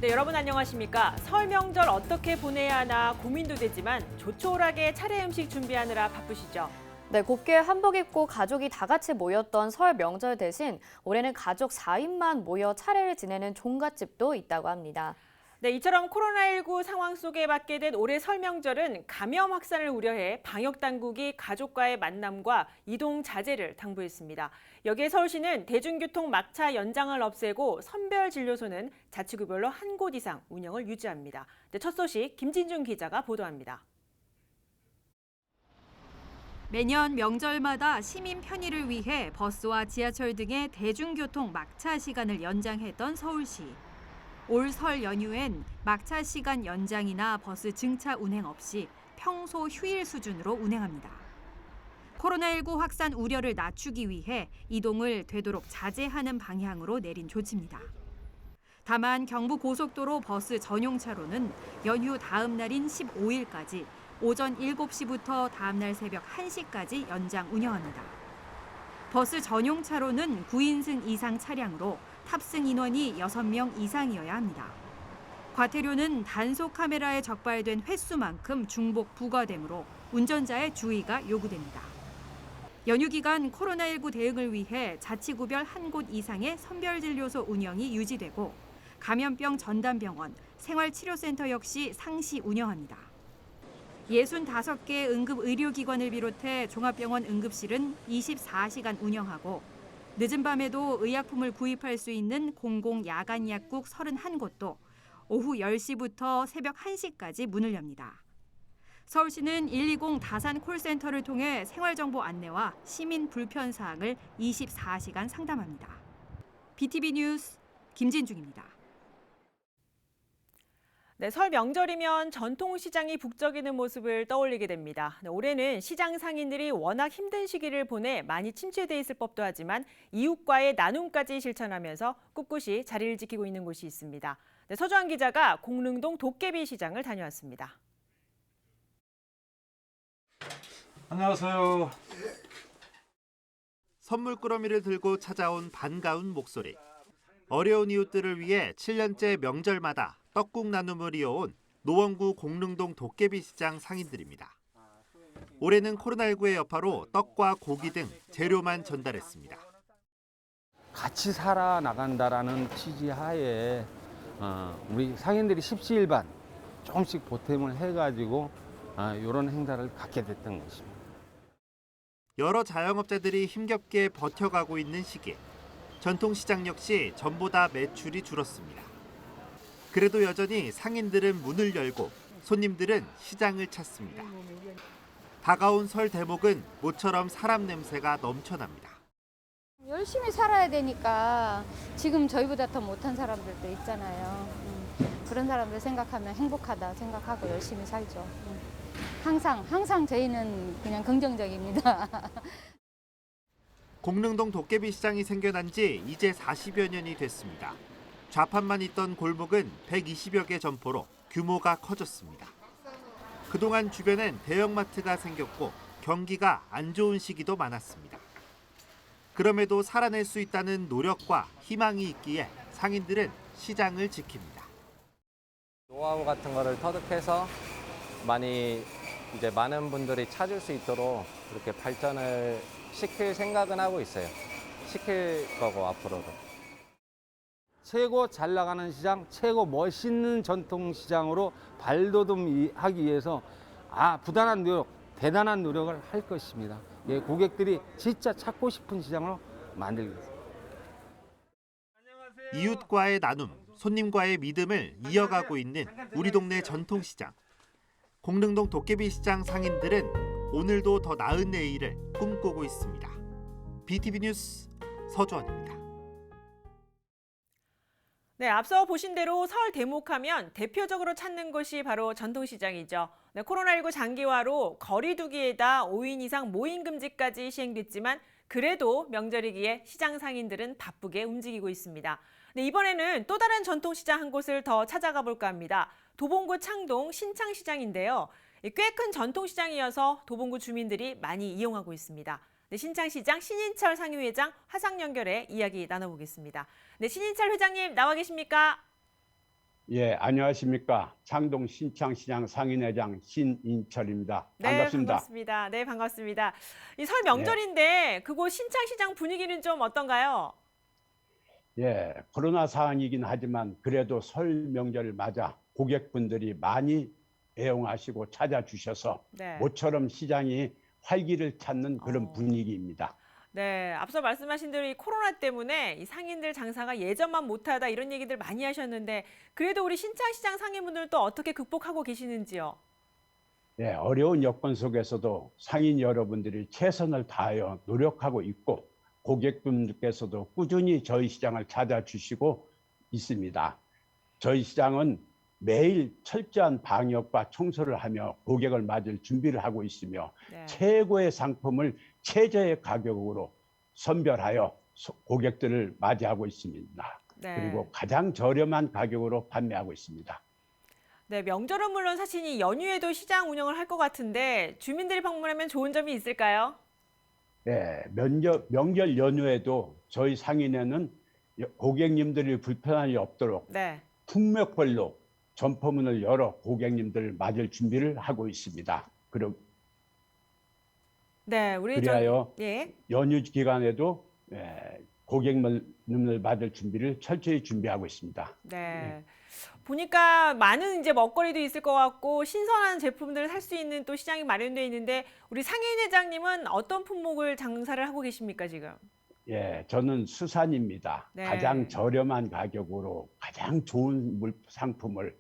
네, 여러분 안녕하십니까? 설 명절 어떻게 보내야 하나 고민도 되지만 조촐하게 차례 음식 준비하느라 바쁘시죠? 네, 곱게 한복 입고 가족이 다 같이 모였던 설 명절 대신 올해는 가족 4인만 모여 차례를 지내는 종갓집도 있다고 합니다. 네, 이처럼 코로나19 상황 속에 맞게 된 올해 설 명절은 감염 확산을 우려해 방역 당국이 가족과의 만남과 이동 자제를 당부했습니다. 여기에 서울시는 대중교통 막차 연장을 없애고 선별 진료소는 자치구별로 한 곳 이상 운영을 유지합니다. 네, 첫 소식 김진중 기자가 보도합니다. 매년 명절마다 시민 편의를 위해 버스와 지하철 등의 대중교통 막차 시간을 연장했던 서울시. 올 설 연휴엔 막차 시간 연장이나 버스 증차 운행 없이 평소 휴일 수준으로 운행합니다. 코로나19 확산 우려를 낮추기 위해 이동을 되도록 자제하는 방향으로 내린 조치입니다. 다만 경부고속도로 버스 전용 차로는 연휴 다음 날인 15일까지 오전 7시부터 다음 날 새벽 1시까지 연장 운영합니다. 버스 전용 차로는 9인승 이상 차량으로 탑승 인원이 6명 이상이어야 합니다. 과태료는 단속 카메라에 적발된 횟수만큼 중복 부과되므로 운전자의 주의가 요구됩니다. 연휴 기간 코로나19 대응을 위해 자치구별 한 곳 이상의 선별진료소 운영이 유지되고 감염병 전담병원, 생활치료센터 역시 상시 운영합니다. 65개 응급의료기관을 비롯해 종합병원 응급실은 24시간 운영하고 늦은 밤에도 의약품을 구입할 수 있는 공공야간약국 31곳도 오후 10시부터 새벽 1시까지 문을 엽니다. 서울시는 120 다산 콜센터를 통해 생활정보 안내와 시민 불편 사항을 24시간 상담합니다. BTV 뉴스 김진중입니다. 네, 설 명절이면 전통시장이 북적이는 모습을 떠올리게 됩니다. 네, 올해는 시장 상인들이 워낙 힘든 시기를 보내 많이 침체돼 있을 법도 하지만 이웃과의 나눔까지 실천하면서 꿋꿋이 자리를 지키고 있는 곳이 있습니다. 네, 서주환 기자가 공릉동 도깨비 시장을 다녀왔습니다. 안녕하세요. 선물 꾸러미를 들고 찾아온 반가운 목소리. 어려운 이웃들을 위해 7년째 명절마다 떡국 나눔을 이어온 노원구 공릉동 도깨비시장 상인들입니다. 올해는 코로나19의 여파로 떡과 고기 등 재료만 전달했습니다. 같이 살아나간다라는 취지하에 우리 상인들이 십시일반 조금씩 보탬을 해가지고 이런 행사를 갖게 됐던 것입니다. 여러 자영업자들이 힘겹게 버텨가고 있는 시기. 전통시장 역시 전보다 매출이 줄었습니다. 그래도 여전히 상인들은 문을 열고 손님들은 시장을 찾습니다. 다가온 설 대목은 모처럼 사람 냄새가 넘쳐납니다. 열심히 살아야 되니까 지금 저희보다 더 못한 사람들도 있잖아요. 그런 사람들 생각하면 행복하다 생각하고 열심히 살죠. 항상 저희는 그냥 긍정적입니다. 공릉동 도깨비시장이 생겨난 지 이제 40여 년이 됐습니다. 좌판만 있던 골목은 120여 개 점포로 규모가 커졌습니다. 그동안 주변엔 대형마트가 생겼고 경기가 안 좋은 시기도 많았습니다. 그럼에도 살아낼 수 있다는 노력과 희망이 있기에 상인들은 시장을 지킵니다. 노하우 같은 거를 터득해서 많은 분들이 찾을 수 있도록 그렇게 발전을 시킬 생각은 하고 있어요. 시킬 거고 앞으로도. 최고 잘 나가는 시장, 최고 멋있는 전통시장으로 발돋움하기 위해서 부단한 노력, 대단한 노력을 할 것입니다. 예, 고객들이 진짜 찾고 싶은 시장으로 만들겠습니다. 이웃과의 나눔, 손님과의 믿음을 이어가고 있는 우리 동네 전통시장. 공릉동 도깨비시장 상인들은 오늘도 더 나은 내일을 꿈꾸고 있습니다. BTV 뉴스 서주원입니다. 네, 앞서 보신 대로 설 대목하면 대표적으로 찾는 곳이 바로 전통시장이죠. 네, 코로나19 장기화로 거리 두기에다 5인 이상 모임 금지까지 시행됐지만 그래도 명절이기에 시장 상인들은 바쁘게 움직이고 있습니다. 네, 이번에는 또 다른 전통시장 한 곳을 더 찾아가 볼까 합니다. 도봉구 창동 신창시장인데요. 꽤 큰 전통시장이어서 도봉구 주민들이 많이 이용하고 있습니다. 네, 신창시장 신인철 상임회장 화상 연결해 이야기 나눠보겠습니다. 네, 신인철 회장님 나와 계십니까? 예, 안녕하십니까. 창동 신창시장 상인회장 신인철입니다. 네, 반갑습니다. 반갑습니다. 네, 반갑습니다. 이 설 명절인데 그곳 신창시장 분위기는 좀 어떤가요? 예, 코로나 상황이긴 하지만 그래도 설 명절을 맞아 고객분들이 많이 애용하시고 찾아주셔서 네. 모처럼 시장이 활기를 찾는 그런 어. 분위기입니다. 네, 앞서 말씀하신 대로 이 코로나 때문에 이 상인들 장사가 예전만 못하다 이런 얘기들 많이 하셨는데 그래도 우리 신창시장 상인분들 또 어떻게 극복하고 계시는지요? 예, 어려운 여건 속에서도 상인 여러분들이 최선을 다하여 노력하고 있고 고객분들께서도 꾸준히 저희 시장을 찾아주시고 있습니다. 저희 시장은 매일 철저한 방역과 청소를 하며 고객을 맞을 준비를 하고 있으며 네. 최고의 상품을 최저의 가격으로 선별하여 고객들을 맞이하고 있습니다. 네. 그리고 가장 저렴한 가격으로 판매하고 있습니다. 네, 명절은 물론 사실 이 연휴에도 시장 운영을 할 것 같은데 주민들이 방문하면 좋은 점이 있을까요? 네, 명절 연휴에도 저희 상인회는 고객님들이 불편함이 없도록 네. 품목별로 점포문을 열어 고객님들을 맞을 준비를 하고 있습니다. 네, 우리 그리하여 예. 연휴 기간에도 고객님을 맞을 준비를 철저히 준비하고 있습니다. 네. 보니까 많은 이제 먹거리도 있을 것 같고 신선한 제품들을 살 수 있는 또 시장이 마련되어 있는데 우리 상인회장님은 어떤 품목을 장사를 하고 계십니까 지금? 예, 저는 수산입니다. 네. 가장 저렴한 가격으로 가장 좋은 상품을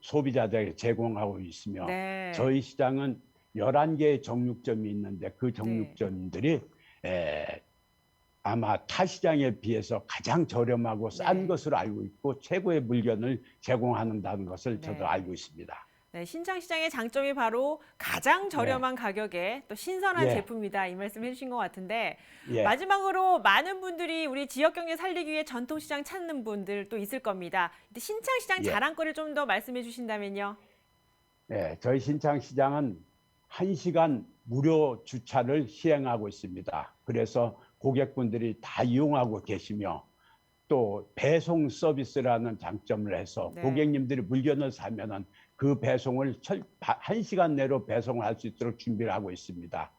소비자들에게 제공하고 있으며 네. 저희 시장은 11개의 정육점이 있는데 그 정육점들이 아마 타 시장에 비해서 가장 저렴하고 싼 네. 것으로 알고 있고 최고의 물건을 제공한다는 것을 네. 저도 알고 있습니다. 네, 신창시장의 장점이 바로 가장 저렴한 가격에 또 신선한 예. 제품이다 이 말씀 해주신 것 같은데 예. 마지막으로 많은 분들이 우리 지역 경제 살리기 위해 전통시장 찾는 분들도 있을 겁니다. 근데 신창시장 예. 자랑거리를 좀 더 말씀해 주신다면요. 네, 저희 신창시장은 1시간 무료 주차를 시행하고 있습니다. 그래서 고객분들이 다 이용하고 계시며 또 배송 서비스라는 장점을 해서 네. 고객님들이 물건을 사면은 그 배송을 1시간 내로 배송할 수 있도록 준비를 하고 있습니다.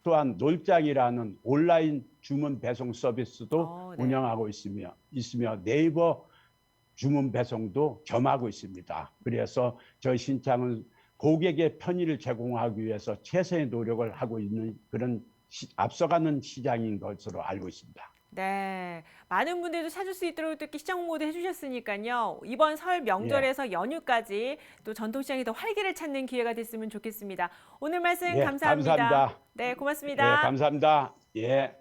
또한 놀장이라는 온라인 주문 배송 서비스도 네. 운영하고 있으며 네이버 주문 배송도 겸하고 있습니다. 그래서 저희 신창은 고객의 편의를 제공하기 위해서 최선의 노력을 하고 있는 그런 앞서가는 시장인 것으로 알고 있습니다. 네, 많은 분들도 찾을 수 있도록 또 이렇게 시장 홍보도 해주셨으니까요. 이번 설 명절에서 연휴까지 또 전통시장이 더 활기를 찾는 기회가 됐으면 좋겠습니다. 오늘 말씀 예, 감사합니다. 감사합니다. 네, 고맙습니다. 예, 감사합니다. 예.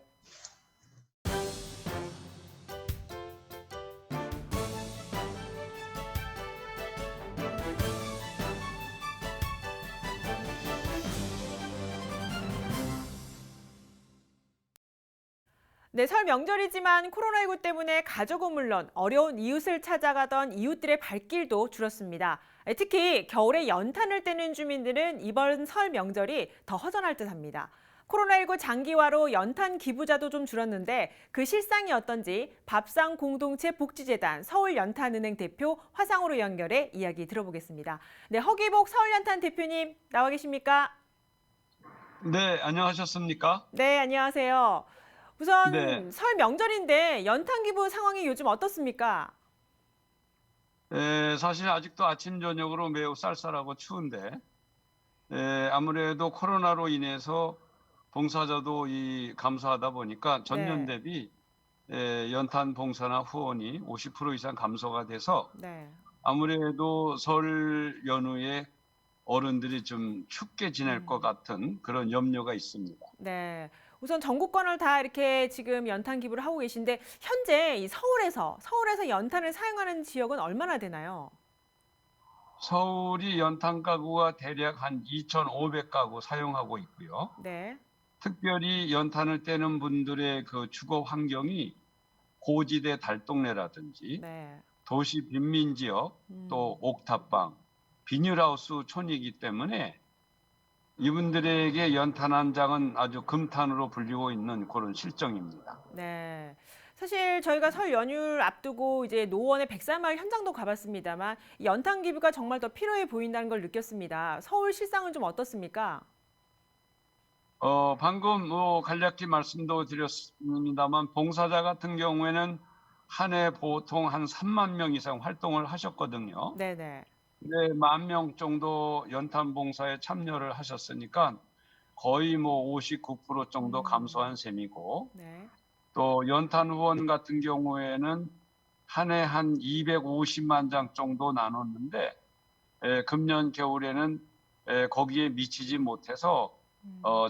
네, 설 명절이지만 코로나19 때문에 가족은 물론 어려운 이웃을 찾아가던 이웃들의 발길도 줄었습니다. 특히 겨울에 연탄을 떼는 주민들은 이번 설 명절이 더 허전할 듯합니다. 코로나19 장기화로 연탄 기부자도 좀 줄었는데 그 실상이 어떤지 밥상 공동체 복지재단 서울연탄은행 대표 화상으로 연결해 이야기 들어보겠습니다. 네, 허기복 서울연탄 대표님 나와 계십니까? 네, 안녕하셨습니까? 네, 안녕하세요. 우선 네. 설 명절인데 연탄 기부 상황이 요즘 어떻습니까? 사실 아직도 아침 저녁으로 매우 쌀쌀하고 추운데 아무래도 코로나로 인해서 봉사자도 감소하다 보니까 전년 네. 대비 연탄 봉사나 후원이 50% 이상 감소가 돼서 네. 아무래도 설 연휴에 어른들이 좀 춥게 지낼 것 같은 그런 염려가 있습니다. 네. 우선 전국권을 다 이렇게 지금 연탄 기부를 하고 계신데 현재 이 서울에서 연탄을 사용하는 지역은 얼마나 되나요? 서울이 연탄 가구가 대략 한 2,500가구 사용하고 있고요. 네. 특별히 연탄을 떼는 분들의 그 주거 환경이 고지대 달동네라든지 네. 도시 빈민 지역 또 옥탑방, 비닐하우스 촌이기 때문에 이분들에게 연탄 한 장은 아주 금탄으로 불리고 있는 그런 실정입니다. 네. 사실 저희가 설 연휴를 앞두고 이제 노원의 백사마을 현장도 가봤습니다만 이 연탄 기부가 정말 더 필요해 보인다는 걸 느꼈습니다. 서울 실상은 좀 어떻습니까? 방금 간략히 말씀도 드렸습니다만 봉사자 같은 경우에는 한 해 보통 한 3만 명 이상 활동을 하셨거든요. 네네. 네, 10,000명 정도 연탄 봉사에 참여를 하셨으니까 거의 뭐 59% 정도 감소한 셈이고 네. 또 연탄 후원 같은 경우에는 한 해 한 250만 장 정도 나눴는데 금년 겨울에는 거기에 미치지 못해서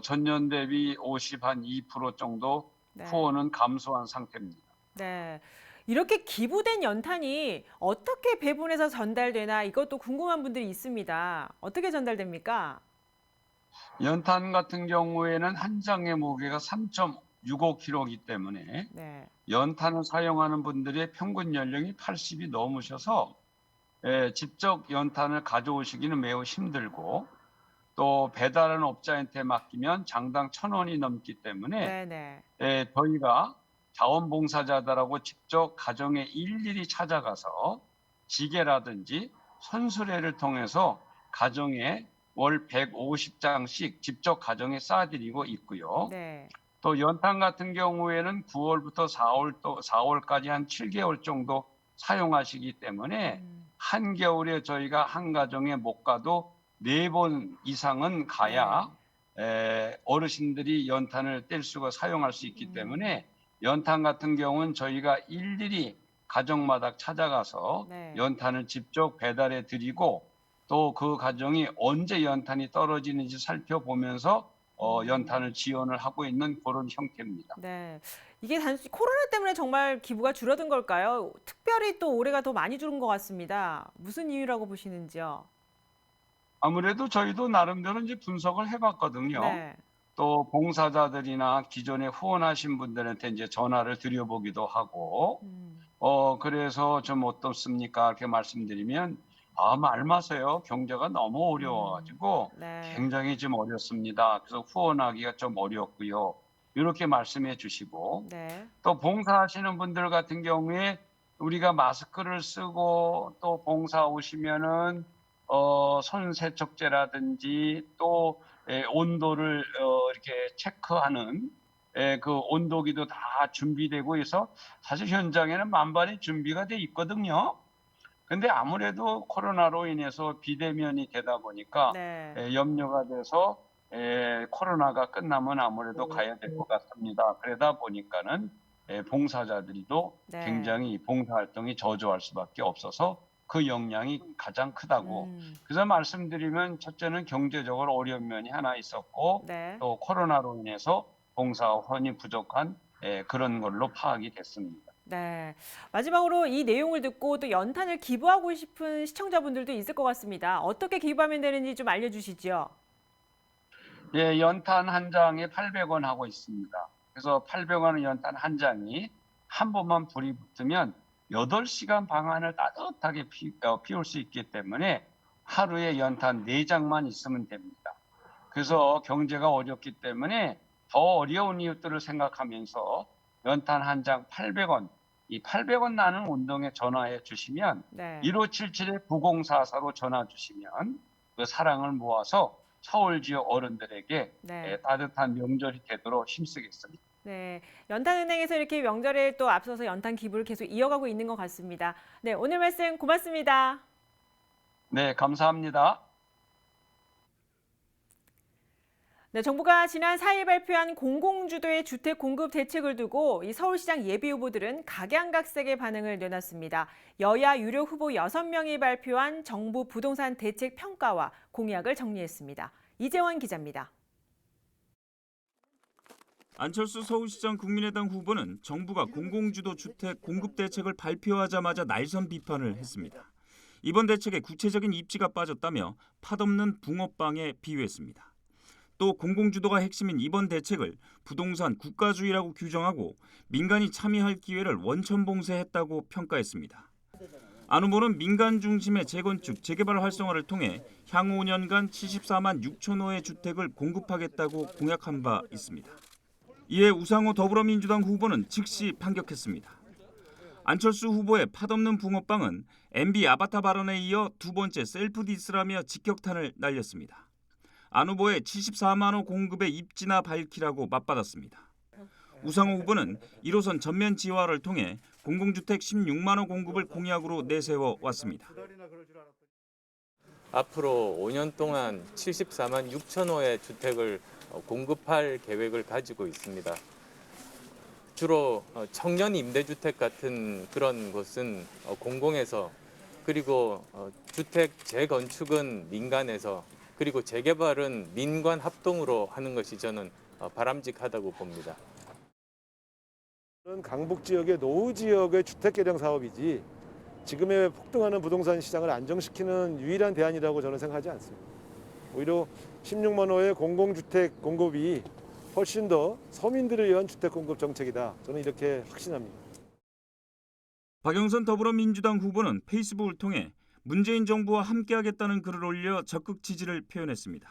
전년 대비 52% 정도 네. 후원은 감소한 상태입니다. 네. 이렇게 기부된 연탄이 어떻게 배분해서 전달되나 이것도 궁금한 분들이 있습니다. 어떻게 전달됩니까? 연탄 같은 경우에는 한 장의 무게가 3.65kg이기 때문에 네. 연탄을 사용하는 분들의 평균 연령이 80이 넘으셔서 직접 연탄을 가져오시기는 매우 힘들고 또 배달하는 업자한테 맡기면 장당 1,000원이 넘기 때문에 네네. 저희가 자원봉사자들하고 직접 가정에 일일이 찾아가서 지게라든지 손수레를 통해서 가정에 월 150장씩 직접 가정에 쏴드리고 있고요. 네. 또 연탄 같은 경우에는 9월부터 4월까지 한 7개월 정도 사용하시기 때문에 한겨울에 저희가 한 가정에 못 가도 4번 이상은 가야 어르신들이 연탄을 뗄 수가 사용할 수 있기 때문에 연탄 같은 경우는 저희가 일일이 가정마다 찾아가서 네. 연탄을 직접 배달해 드리고 또 그 가정이 언제 연탄이 떨어지는지 살펴보면서 연탄을 지원을 하고 있는 그런 형태입니다. 네. 이게 단순히 코로나 때문에 정말 기부가 줄어든 걸까요? 특별히 또 올해가 더 많이 줄은 것 같습니다. 무슨 이유라고 보시는지요? 아무래도 저희도 나름대로 이제 분석을 해봤거든요. 네. 또 봉사자들이나 기존에 후원하신 분들한테 이제 전화를 드려보기도 하고, 그래서 좀 어떻습니까? 이렇게 말씀드리면, 말 마세요. 경제가 너무 어려워가지고 네. 굉장히 좀 어렵습니다. 그래서 후원하기가 좀 어렵고요. 이렇게 말씀해 주시고, 네. 또 봉사하시는 분들 같은 경우에 우리가 마스크를 쓰고 또 봉사 오시면은 손 세척제라든지 또 온도를 이렇게 체크하는 그 온도기도 다 준비되고 해서 사실 현장에는 만반의 준비가 돼 있거든요. 근데 아무래도 코로나로 인해서 비대면이 되다 보니까 네. 염려가 돼서 코로나가 끝나면 아무래도 가야 될 것 같습니다. 그러다 보니까는 봉사자들이도 네. 굉장히 봉사활동이 저조할 수밖에 없어서 그 영향이 가장 크다고. 음. 그래서 말씀드리면 첫째는 경제적으로 어려운 면이 하나 있었고 네. 또 코로나로 인해서 봉사원이 부족한 그런 걸로 파악이 됐습니다. 네. 마지막으로 이 내용을 듣고 또 연탄을 기부하고 싶은 시청자분들도 있을 것 같습니다. 어떻게 기부하면 되는지 좀 알려주시죠. 예, 연탄 한 장에 800원 하고 있습니다. 그래서 800원 연탄 한 장이 한 번만 불이 붙으면 8시간 방안을 따뜻하게 피울 수 있기 때문에 하루에 연탄 4장만 있으면 됩니다. 그래서 경제가 어렵기 때문에 더 어려운 이웃들을 생각하면서 연탄 한 장 800원, 이 800원 나는 운동에 전화해 주시면 네. 1577-9044로 전화 주시면 그 사랑을 모아서 서울 지역 어른들에게 네. 따뜻한 명절이 되도록 힘쓰겠습니다. 네. 연탄은행에서 이렇게 명절에 또 앞서서 연탄 기부를 계속 이어가고 있는 것 같습니다. 네. 오늘 말씀 고맙습니다. 네, 감사합니다. 네, 정부가 지난 4일 발표한 공공주도의 주택 공급 대책을 두고 이 서울시장 예비 후보들은 각양각색의 반응을 내놨습니다. 여야 유력 후보 6명이 발표한 정부 부동산 대책 평가와 공약을 정리했습니다. 이재원 기자입니다. 안철수 서울시장 국민의당 후보는 정부가 공공주도 주택 공급 대책을 발표하자마자 날선 비판을 했습니다. 이번 대책에 구체적인 입지가 빠졌다며 팥없는 붕어빵에 비유했습니다. 또 공공주도가 핵심인 이번 대책을 부동산 국가주의라고 규정하고 민간이 참여할 기회를 원천봉쇄했다고 평가했습니다. 안 후보는 민간 중심의 재건축, 재개발 활성화를 통해 향후 5년간 74만 6천 호의 주택을 공급하겠다고 공약한 바 있습니다. 이에 우상호 더불어민주당 후보는 즉시 반격했습니다. 안철수 후보의 팥없는 붕어빵은 MB 아바타 발언에 이어 두 번째 셀프 디스라며 직격탄을 날렸습니다. 안 후보의 74만 호 공급의 입지나 밝히라고 맞받았습니다. 우상호 후보는 1호선 전면 지하화를 통해 공공주택 16만 호 공급을 공약으로 내세워 왔습니다. 앞으로 5년 동안 74만 6천 호의 주택을 공급할 계획을 가지고 있습니다. 주로 청년 임대주택 같은 그런 것은 공공에서, 그리고 주택 재건축은 민간에서, 그리고 재개발은 민관 합동으로 하는 것이 저는 바람직하다고 봅니다. 강북 지역의 노후 지역의 주택 개량 사업이지 지금의 폭등하는 부동산 시장을 안정시키는 유일한 대안이라고 저는 생각하지 않습니다. 오히려 16만 호의 공공주택 공급이 훨씬 더 서민들을 위한 주택 공급 정책이다. 저는 이렇게 확신합니다. 박영선 더불어민주당 후보는 페이스북을 통해 문재인 정부와 함께하겠다는 글을 올려 적극 지지를 표현했습니다.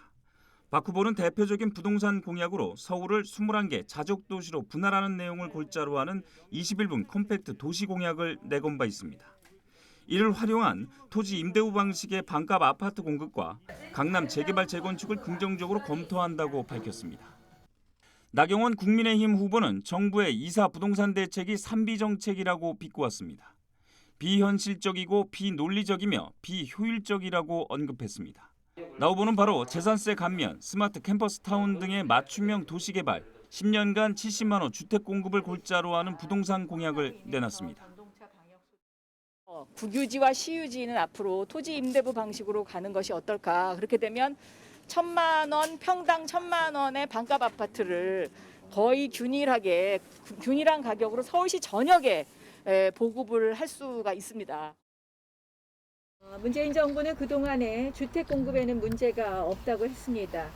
박 후보는 대표적인 부동산 공약으로 서울을 21개 자족도시로 분할하는 내용을 골자로 하는 21분 컴팩트 도시 공약을 내건 바 있습니다. 이를 활용한 토지 임대후 방식의 반값 아파트 공급과 강남 재개발 재건축을 긍정적으로 검토한다고 밝혔습니다. 나경원 국민의힘 후보는 정부의 이사 부동산 대책이 삼비 정책이라고 비꼬았습니다. 비현실적이고 비논리적이며 비효율적이라고 언급했습니다. 나 후보는 바로 재산세 감면, 스마트 캠퍼스 타운 등의 맞춤형 도시개발, 10년간 70만 호 주택 공급을 골자로 하는 부동산 공약을 내놨습니다. 국유지와 시유지는 앞으로 토지 임대부 방식으로 가는 것이 어떨까. 그렇게 되면 1,000만 원, 평당 1,000만 원의 반값 아파트를 거의 균일한 가격으로 서울시 전역에 보급을 할 수가 있습니다. 문재인 정부는 그동안에 주택 공급에는 문제가 없다고 했습니다.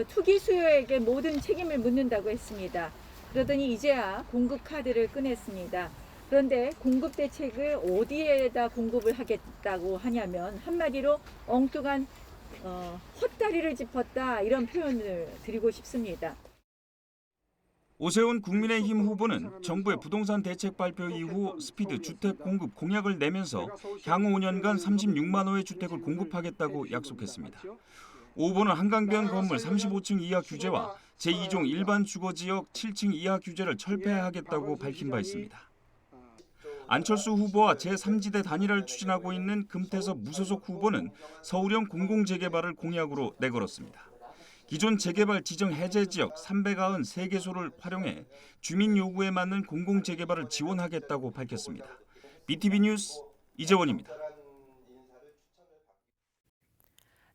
투기 수요에게 모든 책임을 묻는다고 했습니다. 그러더니 이제야 공급 카드를 꺼냈습니다. 그런데 공급 대책을 어디에다 공급을 하겠다고 하냐면 한마디로 엉뚱한 헛다리를 짚었다, 이런 표현을 드리고 싶습니다. 오세훈 국민의힘 후보는 정부의 부동산 대책 발표 이후 스피드 주택 공급 공약을 내면서 향후 5년간 36만 호의 주택을 공급하겠다고 약속했습니다. 오 후보는 한강변 건물 35층 이하 규제와 제2종 일반 주거지역 7층 이하 규제를 철폐하겠다고 밝힌 바 있습니다. 안철수 후보와 제3지대 단일화를 추진하고 있는 금태섭 무소속 후보는 서울형 공공재개발을 공약으로 내걸었습니다. 기존 재개발 지정 해제 지역 393개소를 활용해 주민 요구에 맞는 공공재개발을 지원하겠다고 밝혔습니다. BTV 뉴스 이재원입니다.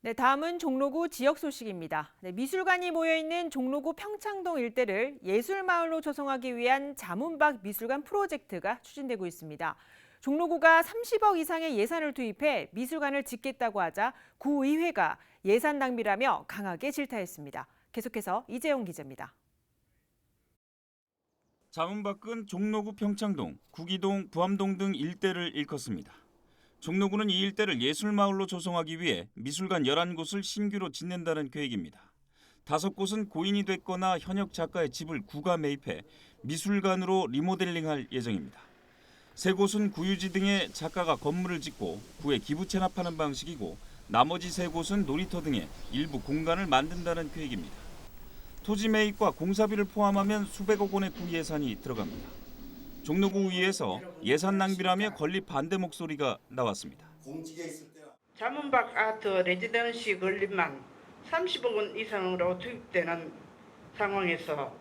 네, 다음은 종로구 지역 소식입니다. 네, 미술관이 모여있는 종로구 평창동 일대를 예술마을로 조성하기 위한 자문박 미술관 프로젝트가 추진되고 있습니다. 종로구가 30억 이상의 예산을 투입해 미술관을 짓겠다고 하자 구의회가 예산 낭비라며 강하게 질타했습니다. 계속해서 이재용 기자입니다. 자문박은 종로구 평창동, 구기동, 부암동 등 일대를 일컫습니다. 종로구는 이 일대를 예술마을로 조성하기 위해 미술관 11곳을 신규로 짓는다는 계획입니다. 5곳은 고인이 됐거나 현역 작가의 집을 구가 매입해 미술관으로 리모델링할 예정입니다. 3곳은 구유지 등의 작가가 건물을 짓고 구에 기부 체납하는 방식이고 나머지 3곳은 놀이터 등의 일부 공간을 만든다는 계획입니다. 토지 매입과 공사비를 포함하면 수백억 원의 구 예산이 들어갑니다. 종로구의회에서 예산 낭비라며 건립 반대 목소리가 나왔습니다. 자문박 아트 레지던시 건립만 30억 원 이상으로 투입되는 상황에서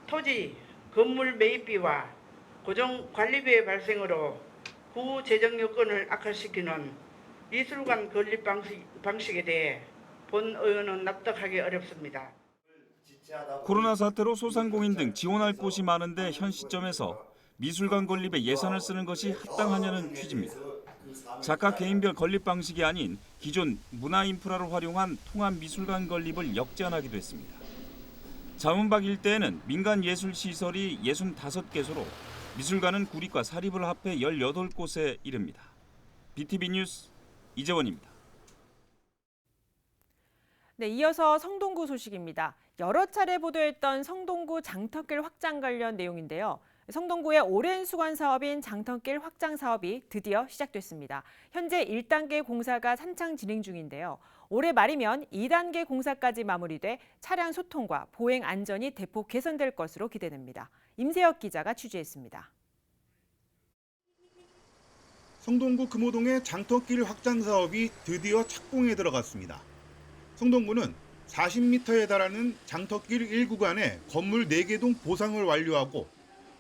토지, 건물 매입비와 고정 관리비의 발생으로 구 재정 여건을 악화시키는 미술관 건립 방식에 대해 본 의원은 납득하기 어렵습니다. 코로나 사태로 소상공인 등 지원할 곳이 많은데 현 시점에서 미술관 건립에 예산을 쓰는 것이 합당하냐는 취지입니다. 작가 개인별 건립 방식이 아닌 기존 문화 인프라를 활용한 통합 미술관 건립을 역제안하기도 했습니다. 자문박 일대에는 민간 예술 시설이 65개소로 미술관은 구립과 사립을 합해 18곳에 이릅니다. BTV 뉴스 이재원입니다. 네, 이어서 성동구 소식입니다. 여러 차례 보도했던 성동구 장터길 확장 관련 내용인데요. 성동구의 오랜 수건 사업인 장터길 확장 사업이 드디어 시작됐습니다. 현재 1단계 공사가 한창 진행 중인데요. 올해 말이면 2단계 공사까지 마무리돼 차량 소통과 보행 안전이 대폭 개선될 것으로 기대됩니다. 임세혁 기자가 취재했습니다. 성동구 금호동의 장터길 확장 사업이 드디어 착공에 들어갔습니다. 성동구는 40m에 달하는 장터길 1구간에 건물 4개 동 보상을 완료하고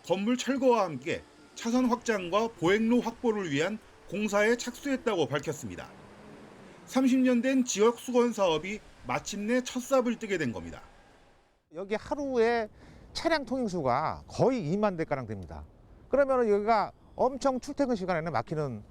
건물 철거와 함께 차선 확장과 보행로 확보를 위한 공사에 착수했다고 밝혔습니다. 30년 된 지역 수건 사업이 마침내 첫 삽을 뜨게 된 겁니다. 여기 하루에 차량 통행 수가 거의 2만 대가량 됩니다. 그러면 여기가 엄청 출퇴근 시간에는 막히는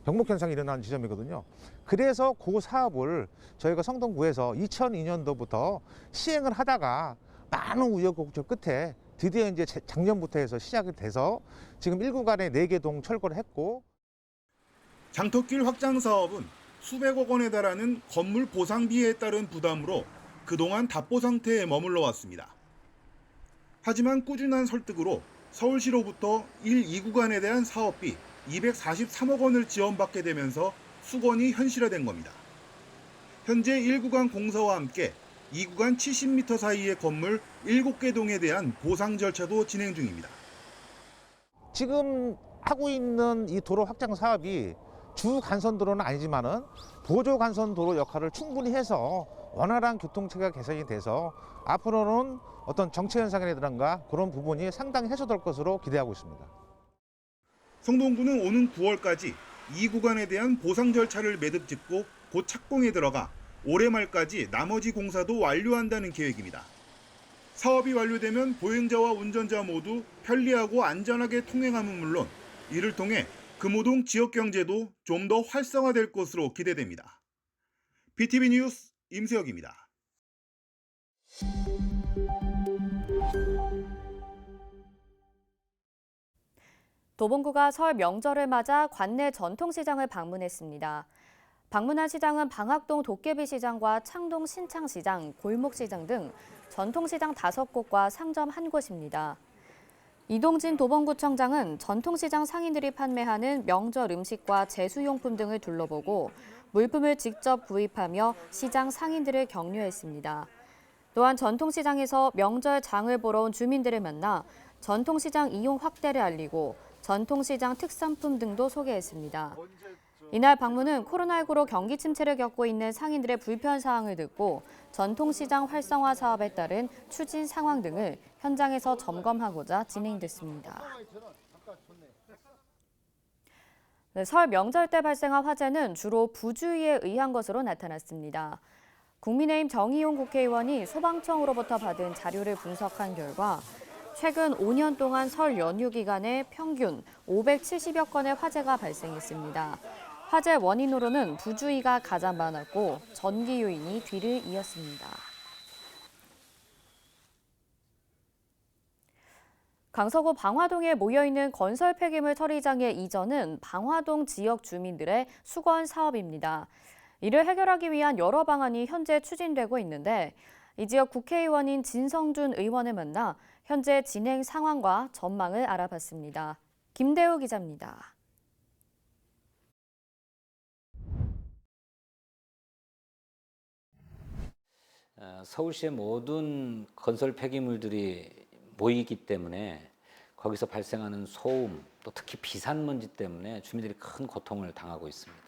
병목 현상이 일어나는 지점이거든요. 그래서 그 사업을 저희가 성동구에서 2002년도부터 시행을 하다가 많은 우여곡절 끝에 드디어 이제 작년부터 해서 시작이 돼서 지금 1구간에 4개 동 철거를 했고. 장터길 확장 사업은 수백억 원에 달하는 건물 보상비에 따른 부담으로 그동안 답보 상태에 머물러 왔습니다. 하지만 꾸준한 설득으로 서울시로부터 1, 2구간에 대한 사업비 243억 원을 지원받게 되면서 수건이 현실화된 겁니다. 현재 1구간 공사와 함께 2구간 70m 사이의 건물 7개 동에 대한 보상 절차도 진행 중입니다. 지금 하고 있는 이 도로 확장 사업이 주 간선도로는 아니지만은 보조 간선도로 역할을 충분히 해서 원활한 교통체계가 개선이 돼서 앞으로는 어떤 정체 현상이라든가 그런 부분이 상당히 해소될 것으로 기대하고 있습니다. 성동구는 오는 9월까지 2구간에 대한 보상 절차를 매듭 짓고 곧 착공에 들어가 올해 말까지 나머지 공사도 완료한다는 계획입니다. 사업이 완료되면 보행자와 운전자 모두 편리하고 안전하게 통행함은 물론 이를 통해 금호동 지역 경제도 좀 더 활성화될 것으로 기대됩니다. BTV 뉴스 임세혁입니다. 도봉구가 설 명절을 맞아 관내 전통시장을 방문했습니다. 방문한 시장은 방학동 도깨비시장과 창동 신창시장, 골목시장 등 전통시장 5곳과 상점 1곳입니다. 이동진 도봉구청장은 전통시장 상인들이 판매하는 명절 음식과 제수용품 등을 둘러보고 물품을 직접 구입하며 시장 상인들을 격려했습니다. 또한 전통시장에서 명절 장을 보러 온 주민들을 만나 전통시장 이용 확대를 알리고 전통시장 특산품 등도 소개했습니다. 이날 방문은 코로나19로 경기 침체를 겪고 있는 상인들의 불편 사항을 듣고 전통시장 활성화 사업에 따른 추진 상황 등을 현장에서 점검하고자 진행됐습니다. 설 명절 때 발생한 화재는 주로 부주의에 의한 것으로 나타났습니다. 국민의힘 정의용 국회의원이 소방청으로부터 받은 자료를 분석한 결과 최근 5년 동안 설 연휴 기간에 평균 570여 건의 화재가 발생했습니다. 화재 원인으로는 부주의가 가장 많았고 전기 요인이 뒤를 이었습니다. 강서구 방화동에 모여있는 건설 폐기물 처리장의 이전은 방화동 지역 주민들의 수건 사업입니다. 이를 해결하기 위한 여러 방안이 현재 추진되고 있는데 이 지역 국회의원인 진성준 의원을 만나 현재 진행 상황과 전망을 알아봤습니다. 김대우 기자입니다. 서울시의 모든 건설 폐기물들이 모이기 때문에 거기서 발생하는 소음, 또 특히 비산먼지 때문에 주민들이 큰 고통을 당하고 있습니다.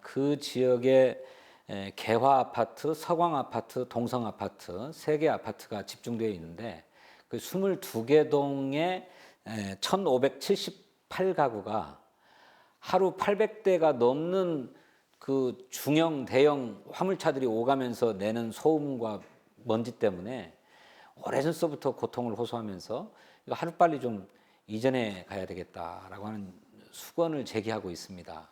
그 지역에 개화아파트, 서광아파트, 동성아파트 3개 아파트가 집중되어 있는데 그 22개 동에 1,578가구가 하루 800대가 넘는 그 중형, 대형 화물차들이 오가면서 내는 소음과 먼지 때문에 오래전서부터 고통을 호소하면서 이거 하루빨리 좀 이전해 가야 되겠다라고 하는 수건을 제기하고 있습니다.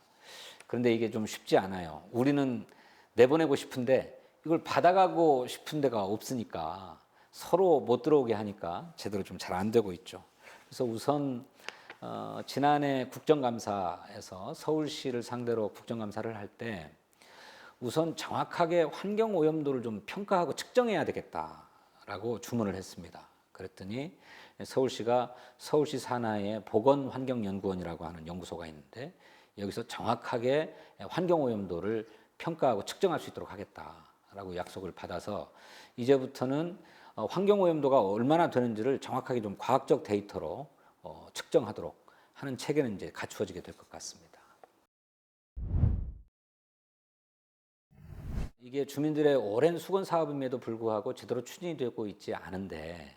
그런데 이게 좀 쉽지 않아요. 우리는 내보내고 싶은데 이걸 받아가고 싶은 데가 없으니까 서로 못 들어오게 하니까 제대로 좀 잘 안 되고 있죠. 그래서 우선 지난해 국정감사에서 서울시를 상대로 국정감사를 할 때 우선 정확하게 환경 오염도를 좀 평가하고 측정해야 되겠다라고 주문을 했습니다. 그랬더니 서울시가 서울시 산하의 보건환경연구원이라고 하는 연구소가 있는데 여기서 정확하게 환경 오염도를 평가하고 측정할 수 있도록 하겠다라고 약속을 받아서 이제부터는 환경 오염도가 얼마나 되는지를 정확하게 좀 과학적 데이터로 측정하도록 하는 체계는 이제 갖추어지게 될 것 같습니다. 이게 주민들의 오랜 수건 사업임에도 불구하고 제대로 추진이 되고 있지 않은데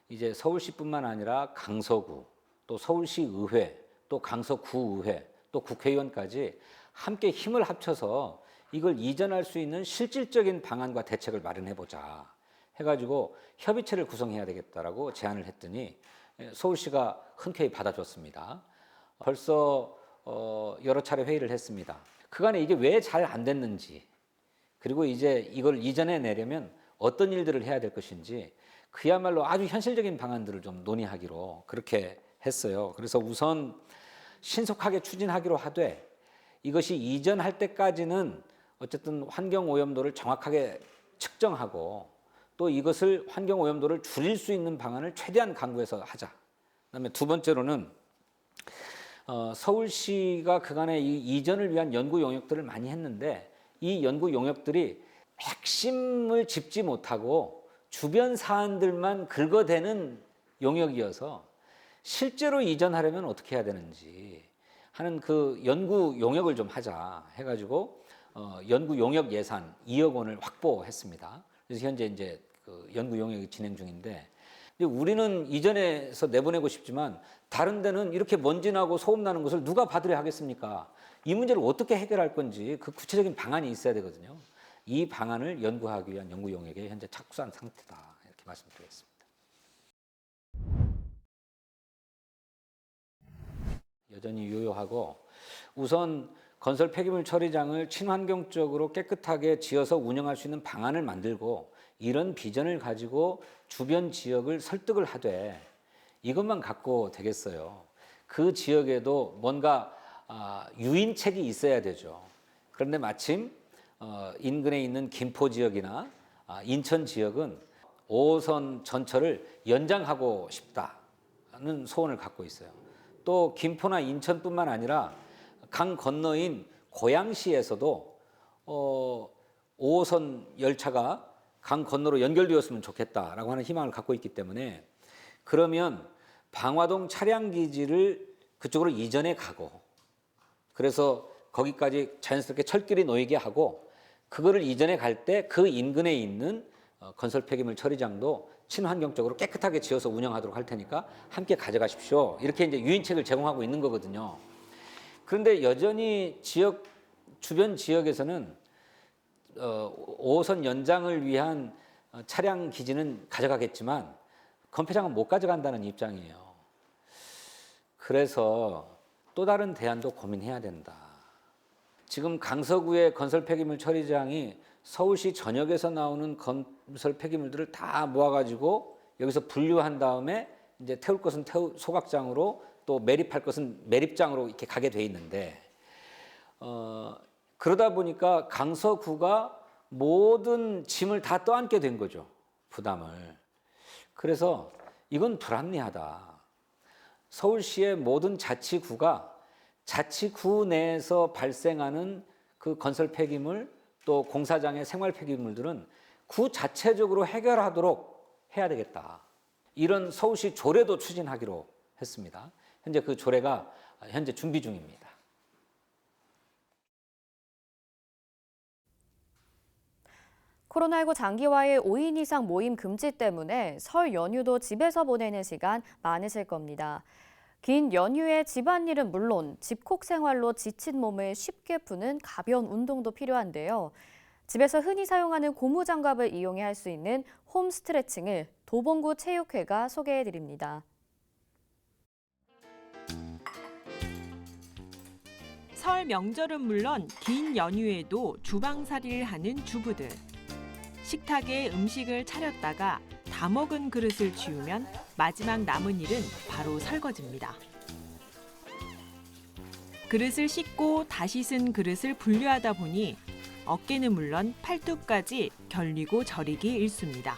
이제 서울시뿐만 아니라 강서구, 또 서울시의회, 또 강서구의회, 또 국회의원까지 함께 힘을 합쳐서 이걸 이전할 수 있는 실질적인 방안과 대책을 마련해보자 해가지고 협의체를 구성해야 되겠다라고 제안을 했더니 서울시가 흔쾌히 받아줬습니다. 벌써 여러 차례 회의를 했습니다. 그간에 이게 왜 잘 안 됐는지, 그리고 이제 이걸 이전해 내려면 어떤 일들을 해야 될 것인지 그야말로 아주 현실적인 방안들을 좀 논의하기로 그렇게 했어요. 그래서 우선 신속하게 추진하기로 하되 이것이 이전할 때까지는 어쨌든 환경 오염도를 정확하게 측정하고 또 이것을 환경 오염도를 줄일 수 있는 방안을 최대한 강구해서 하자. 그다음에 두 번째로는 서울시가 그간에 이 이전을 위한 연구 용역들을 많이 했는데 이 연구 용역들이 핵심을 짚지 못하고 주변 사안들만 긁어대는 용역이어서 실제로 이전하려면 어떻게 해야 되는지 하는 그 연구 용역을 좀 하자 해가지고 연구 용역 예산 2억 원을 확보했습니다. 그래서 현재 이제 그 연구 용역이 진행 중인데 우리는 이전에서 내보내고 싶지만 다른 데는 이렇게 먼지 나고 소음 나는 것을 누가 받으려 하겠습니까? 이 문제를 어떻게 해결할 건지 그 구체적인 방안이 있어야 되거든요. 이 방안을 연구하기 위한 연구 용역에 현재 착수한 상태다 이렇게 말씀드리겠습니다. 여전히 유효하고 우선 건설 폐기물 처리장을 친환경적으로 깨끗하게 지어서 운영할 수 있는 방안을 만들고 이런 비전을 가지고 주변 지역을 설득을 하되 이것만 갖고 되겠어요. 그 지역에도 뭔가 유인책이 있어야 되죠. 그런데 마침 인근에 있는 김포 지역이나 인천 지역은 5호선 전철을 연장하고 싶다는 소원을 갖고 있어요. 또 김포나 인천뿐만 아니라 강 건너인 고양시에서도 5호선 열차가 강 건너로 연결되었으면 좋겠다라고 하는 희망을 갖고 있기 때문에 그러면 방화동 차량기지를 그쪽으로 이전해 가고 그래서 거기까지 자연스럽게 철길이 놓이게 하고 그거를 이전해 갈 때 그 인근에 있는 건설 폐기물 처리장도 친환경적으로 깨끗하게 지어서 운영하도록 할 테니까 함께 가져가십시오. 이렇게 이제 유인책을 제공하고 있는 거거든요. 그런데 여전히 주변 지역에서는 5호선 연장을 위한 차량 기지는 가져가겠지만 건폐장은 못 가져간다는 입장이에요. 그래서 또 다른 대안도 고민해야 된다. 지금 강서구의 건설 폐기물 처리장이 서울시 전역에서 나오는 건설 폐기물들을 다 모아가지고 여기서 분류한 다음에 이제 태울 것은 소각장으로 또 매립할 것은 매립장으로 이렇게 가게 돼 있는데 그러다 보니까 강서구가 모든 짐을 다 떠안게 된 거죠. 부담을. 그래서 이건 불합리하다. 서울시의 모든 자치구가 자치구 내에서 발생하는 그 건설 폐기물 또 공사장의 생활 폐기물들은 구 자체적으로 해결하도록 해야 되겠다. 이런 서울시 조례도 추진하기로 했습니다. 현재 그 조례가 현재 준비 중입니다. 코로나19 장기화의 5인 이상 모임 금지 때문에 설 연휴도 집에서 보내는 시간 많으실 겁니다. 긴 연휴에 집안일은 물론 집콕 생활로 지친 몸을 쉽게 푸는 가벼운 운동도 필요한데요. 집에서 흔히 사용하는 고무장갑을 이용해 할 수 있는 홈 스트레칭을 도봉구 체육회가 소개해드립니다. 설 명절은 물론 긴 연휴에도 주방살이를 하는 주부들. 식탁에 음식을 차렸다가 다 먹은 그릇을 치우면 마지막 남은 일은 바로 설거지입니다. 그릇을 씻고 다시 쓴 그릇을 분류하다 보니 어깨는 물론 팔뚝까지 결리고 저리기 일쑤입니다.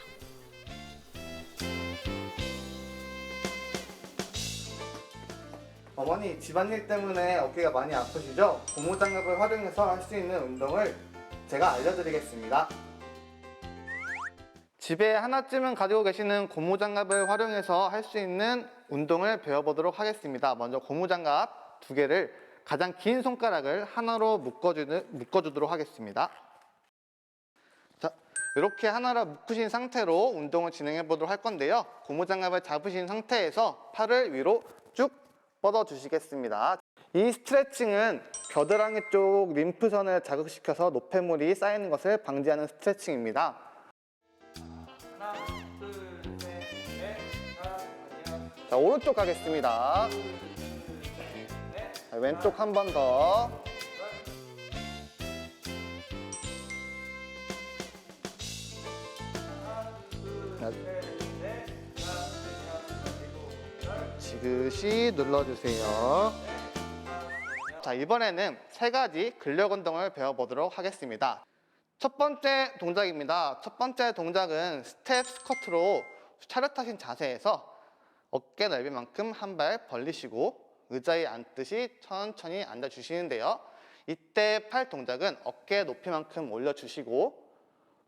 어머니, 집안일 때문에 어깨가 많이 아프시죠? 고무장갑을 활용해서 할 수 있는 운동을 제가 알려드리겠습니다. 집에 하나쯤은 가지고 계시는 고무장갑을 활용해서 할 수 있는 운동을 배워보도록 하겠습니다. 먼저 고무장갑 2개를 가장 긴 손가락을 하나로 묶어주도록 하겠습니다. 자, 이렇게 하나로 묶으신 상태로 운동을 진행해 보도록 할 건데요. 고무장갑을 잡으신 상태에서 팔을 위로 쭉 뻗어주시겠습니다. 이 스트레칭은 겨드랑이 쪽 림프선을 자극시켜서 노폐물이 쌓이는 것을 방지하는 스트레칭입니다. 하나, 둘, 셋, 넷, 자, 오른쪽 가겠습니다. 자, 왼쪽 한 번 더. 지그시 눌러주세요. 자, 이번에는 3가지 근력 운동을 배워보도록 하겠습니다. 첫 번째 동작입니다. 첫 번째 동작은 스텝 스쿼트로 차렷하신 자세에서 어깨 넓이만큼 한 발 벌리시고 의자에 앉듯이 천천히 앉아주시는데요. 이때 팔 동작은 어깨 높이만큼 올려주시고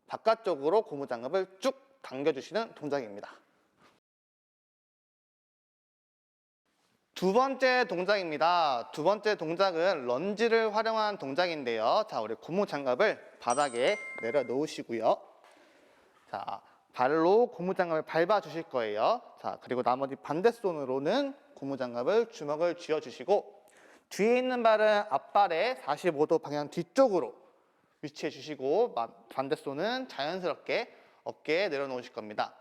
바깥쪽으로 고무장갑을 쭉 당겨주시는 동작입니다. 두 번째 동작입니다. 두 번째 동작은 런지를 활용한 동작인데요. 자, 우리 고무장갑을 바닥에 내려놓으시고요. 자, 발로 고무장갑을 밟아 주실 거예요. 자, 그리고 나머지 반대손으로는 고무장갑을 주먹을 쥐어 주시고 뒤에 있는 발은 앞발의 45도 방향 뒤쪽으로 위치해 주시고 반대손은 자연스럽게 어깨에 내려놓으실 겁니다.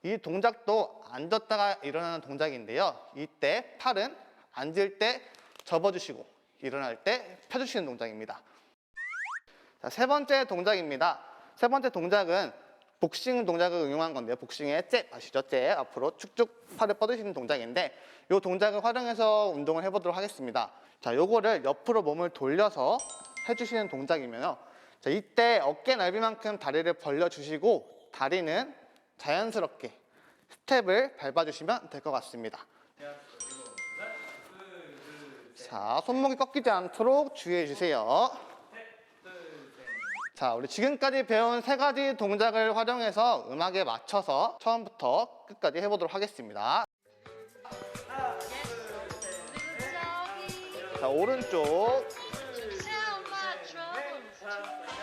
이 동작도 앉았다가 일어나는 동작인데요. 이때 팔은 앉을 때 접어주시고 일어날 때 펴주시는 동작입니다. 자, 세 번째 동작입니다. 세 번째 동작은 복싱 동작을 응용한 건데요. 복싱의 잽 아시죠? 잽 앞으로 축축 팔을 뻗으시는 동작인데 이 동작을 활용해서 운동을 해보도록 하겠습니다. 자, 요거를 옆으로 몸을 돌려서 해주시는 동작이면요. 자, 이때 어깨 넓이만큼 다리를 벌려주시고 다리는 자연스럽게 스텝을 밟아주시면 될 것 같습니다. 자, 손목이 꺾이지 않도록 주의해 주세요. 자, 우리 지금까지 배운 3가지 동작을 활용해서 음악에 맞춰서 처음부터 끝까지 해보도록 하겠습니다. 자, 오른쪽.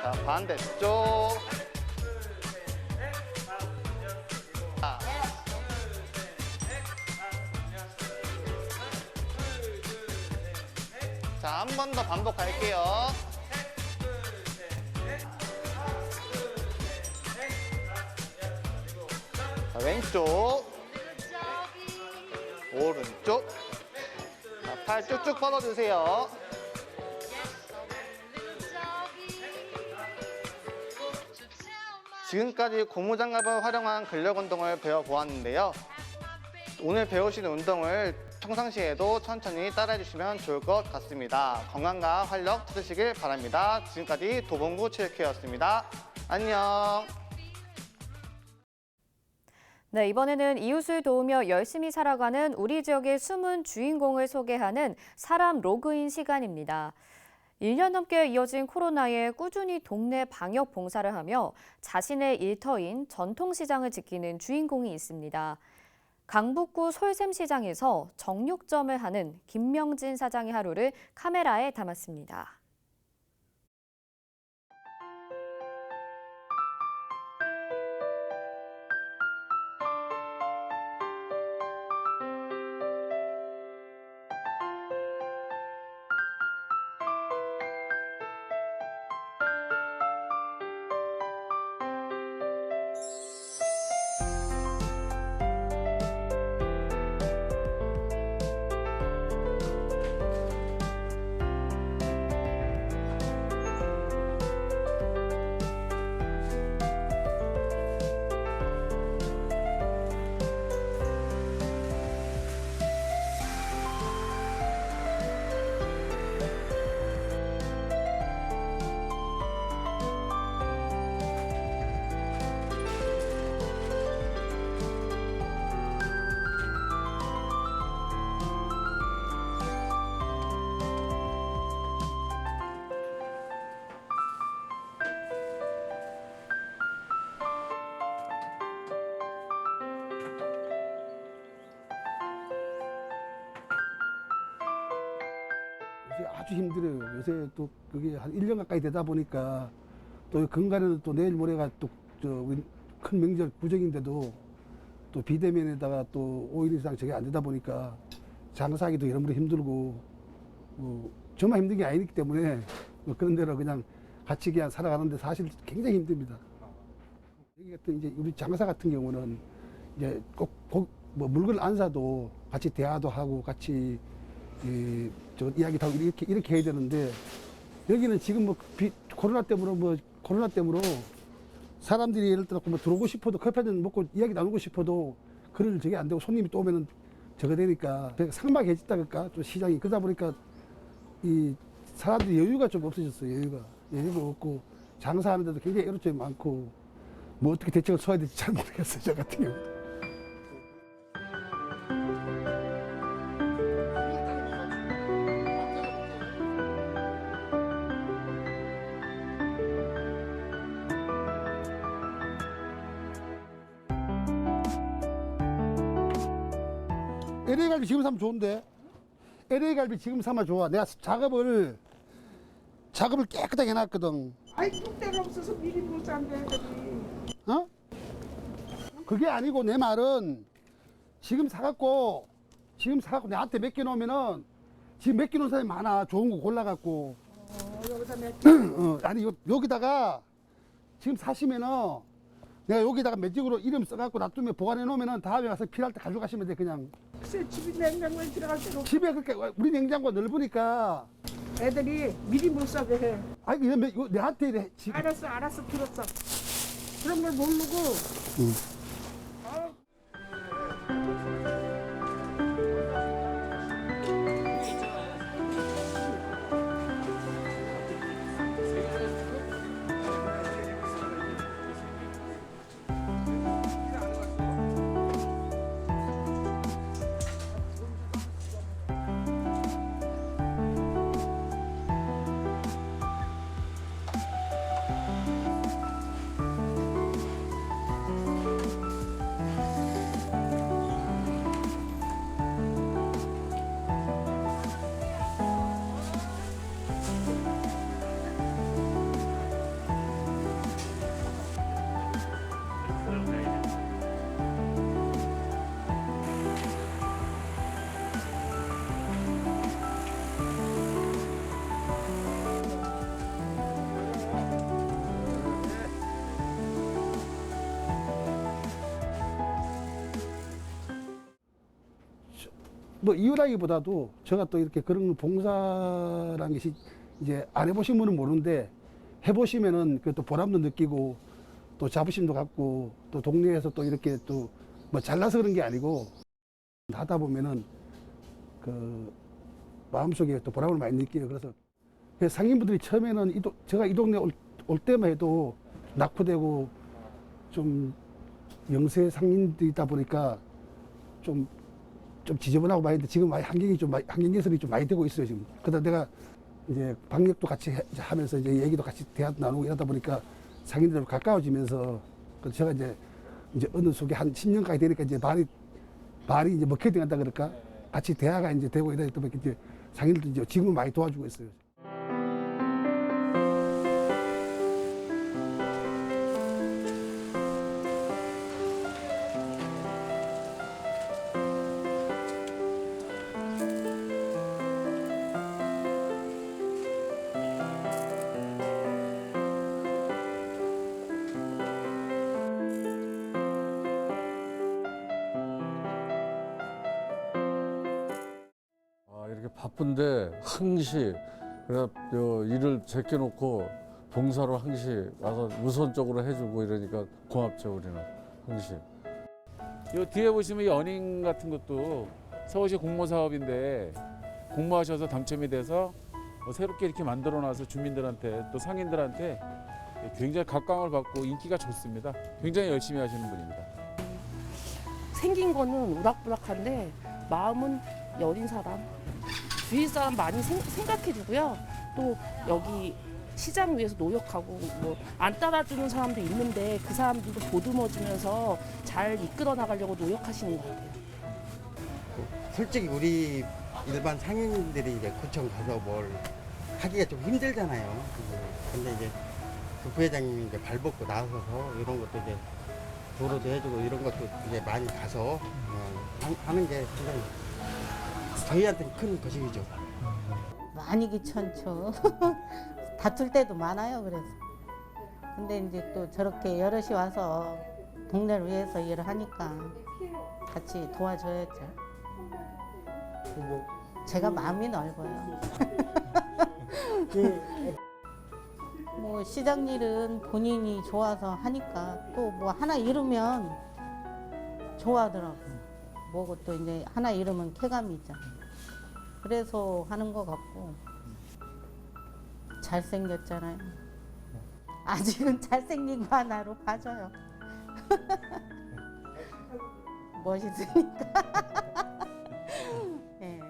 자, 반대쪽. 자, 한 번 더 반복할게요. 자, 왼쪽, 오른쪽. 자, 팔 쭉쭉 뻗어주세요. 지금까지 고무장갑을 활용한 근력 운동을 배워보았는데요. 오늘 배우신 운동을 평상시에도 천천히 따라해 주시면 좋을 것 같습니다. 건강과 활력 찾으시길 바랍니다. 지금까지 도봉구 체육회였습니다. 안녕. 네, 이번에는 이웃을 도우며 열심히 살아가는 우리 지역의 숨은 주인공을 소개하는 사람 로그인 시간입니다. 1년 넘게 이어진 코로나에 꾸준히 동네 방역 봉사를 하며 자신의 일터인 전통시장을 지키는 주인공이 있습니다. 강북구 솔샘시장에서 정육점을 하는 김명진 사장의 하루를 카메라에 담았습니다. 아주 힘들어요. 요새 또 그게 한 1년 가까이 되다 보니까 또 근간에는 또 내일 모레가 또 큰 명절 구정인데도 또 비대면에다가 또 5일 이상 저게 안 되다 보니까 장사하기도 여러모로 힘들고 저만 힘든 게 아니기 때문에 그런 대로 그냥 같이 그냥 살아가는데 사실 굉장히 힘듭니다. 여기 같은 이제 우리 장사 같은 경우는 이제 꼭 뭐 물건을 안 사도 같이 대화도 하고 같이 저 이야기도 하고 이렇게 해야 되는데 여기는 지금 뭐 코로나 때문에 사람들이 예를 들어 뭐 들어오고 싶어도 커피 한잔 먹고 이야기 나누고 싶어도 그럴 저게 안 되고 손님이 또 오면은 저거 되니까 삭막해졌다 그럴까 좀 시장이 그러다 보니까 이 사람들이 여유가 좀 없어졌어요. 여유가 없고 장사하는데도 굉장히 애로점이 많고 뭐 어떻게 대책을 써야 될지 잘 모르겠어요. 저 같은 경우. LA 갈비 지금 사면 좋은데 LA 갈비 지금 사면 좋아. 내가 작업을 깨끗하게 해놨거든. 아이 뚝대가 없어서 미리 못 산대 애들이. 어? 그게 아니고 내 말은 지금 사갖고 내한테 맡겨놓으면은 지금 맡겨놓은 사람이 많아. 좋은 거 골라갖고. 여기다 맡겨. 아니 여기다가 지금 사시면은 내가 여기다가 매직으로 이름 써갖고 놔두면 보관해놓으면은 다음에 와서 필요할 때 가져가시면 돼 그냥. 글쎄 집이 냉장고에 들어갈 데가 없어. 집에 그렇게 우리 냉장고가 넓으니까 애들이 미리 못 사게 해. 아니 이거 내한테 이래. 알았어 들었어. 그런 걸 모르고. 뭐 이유라기보다도 제가 또 이렇게 그런 봉사라는 것이 이제 안 해보신 분은 모르는데 해보시면은 그 또 보람도 느끼고 또 자부심도 갖고 또 동네에서 또 이렇게 또 뭐 잘나서 그런 게 아니고 하다 보면은 그 마음속에 또 보람을 많이 느껴요. 그래서 상인분들이 처음에는 제가 이 동네 올 때만 해도 낙후되고 좀 영세 상인들이다 보니까 좀 지저분하고 많이 했는데 지금 환경 개선이 좀 많이 되고 있어요 지금. 그러다 내가 이제 방역도 같이 하면서 이제 얘기도 같이 대화도 나누고 이러다 보니까 상인들하고 가까워지면서 제가 이제 어느 속에 한 10년까지 되니까 이제 말이 이제 먹혀야 된다 그럴까 같이 대화가 이제 되고 이러다 보니까 이제 상인들도 이제 지금은 많이 도와주고 있어요. 이렇게 바쁜데 항시 일을 제껴놓고 봉사로 항시 와서 우선적으로 해주고 이러니까 고맙죠 우리는 항시. 이 뒤에 보시면 이 어닝 같은 것도 서울시 공모 사업인데 공모하셔서 당첨이 돼서 새롭게 이렇게 만들어놔서 주민들한테 또 상인들한테 굉장히 각광을 받고 인기가 좋습니다. 굉장히 열심히 하시는 분입니다. 생긴 거는 우락부락한데 마음은 여린 사람. 주위 사람 많이 생각해주고요. 또 여기 시장 위해서 노력하고 뭐 안 따라주는 사람도 있는데 그 사람들도 보듬어주면서 잘 이끌어 나가려고 노력하시는 것 같아요. 솔직히 우리 일반 상인들이 이제 구청 가서 뭘 하기가 좀 힘들잖아요. 근데 이제 그 부회장님이 이제 발벗고 나서서 이런 것도 이제 도로도 해주고 이런 것도 이제 많이 가서 하는 게 굉장히 저희한테는 큰 거시기죠. 많이 귀찮죠. 다툴 때도 많아요. 그래서. 근데 이제 또 저렇게 여럿이 와서 동네를 위해서 일을 하니까 같이 도와줘야죠. 제가 마음이 넓어요. 뭐 시장 일은 본인이 좋아서 하니까 또 뭐 하나 이루면 좋아하더라고. 뭐고 또 이제 하나 이루면 쾌감이 있잖아요. 그래서 하는 것 같고 잘생겼잖아요. 아직은 잘생긴 거 하나로 봐줘요. 멋있으니까. 네.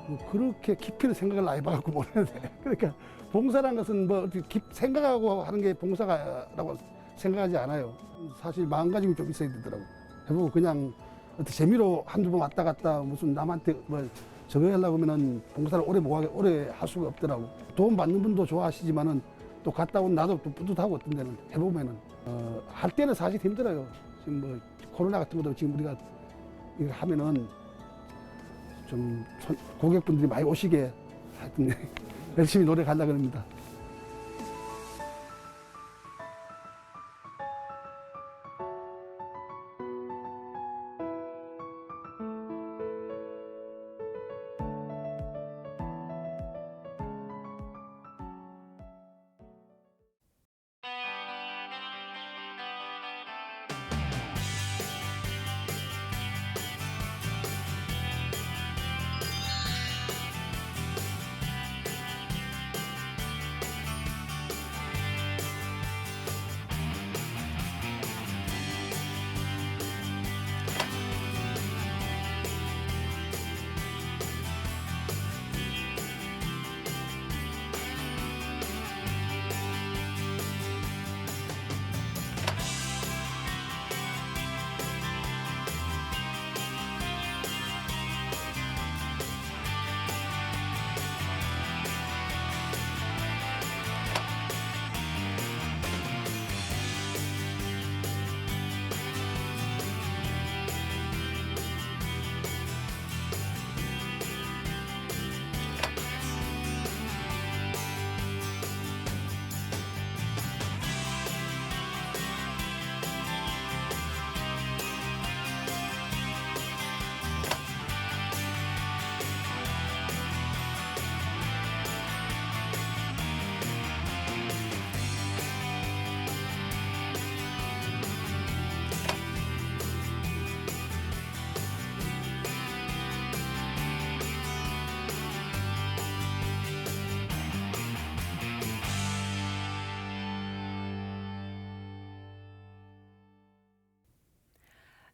뭐 그렇게 깊이는 생각을 안 해봐갖고 모르는데 그러니까 봉사라는 것은 뭐 생각하고 하는 게 봉사라고 생각하지 않아요. 사실 마음가짐이 좀 있어야 되더라고. 해보고 그냥 어떻게 재미로 한두 번 왔다 갔다 무슨 남한테 뭐 저거 하려고 하면은 봉사를 오래 할 수가 없더라고. 도움 받는 분도 좋아하시지만은 또 갔다 온 나도 또 뿌듯하고 어떤 데는 해보면은 할 때는 사실 힘들어요. 지금 뭐 코로나 같은 것도 지금 우리가 이거 하면은 좀 고객분들이 많이 오시게 하여튼 열심히 노력하려고 합니다.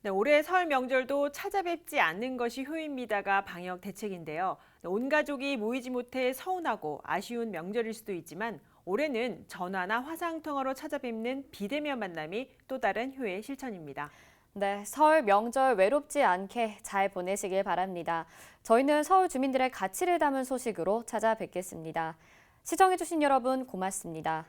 네, 올해 설 명절도 찾아뵙지 않는 것이 효입니다가 방역 대책인데요. 온 가족이 모이지 못해 서운하고 아쉬운 명절일 수도 있지만 올해는 전화나 화상통화로 찾아뵙는 비대면 만남이 또 다른 효의 실천입니다. 네, 설 명절 외롭지 않게 잘 보내시길 바랍니다. 저희는 서울 주민들의 가치를 담은 소식으로 찾아뵙겠습니다. 시청해주신 여러분 고맙습니다.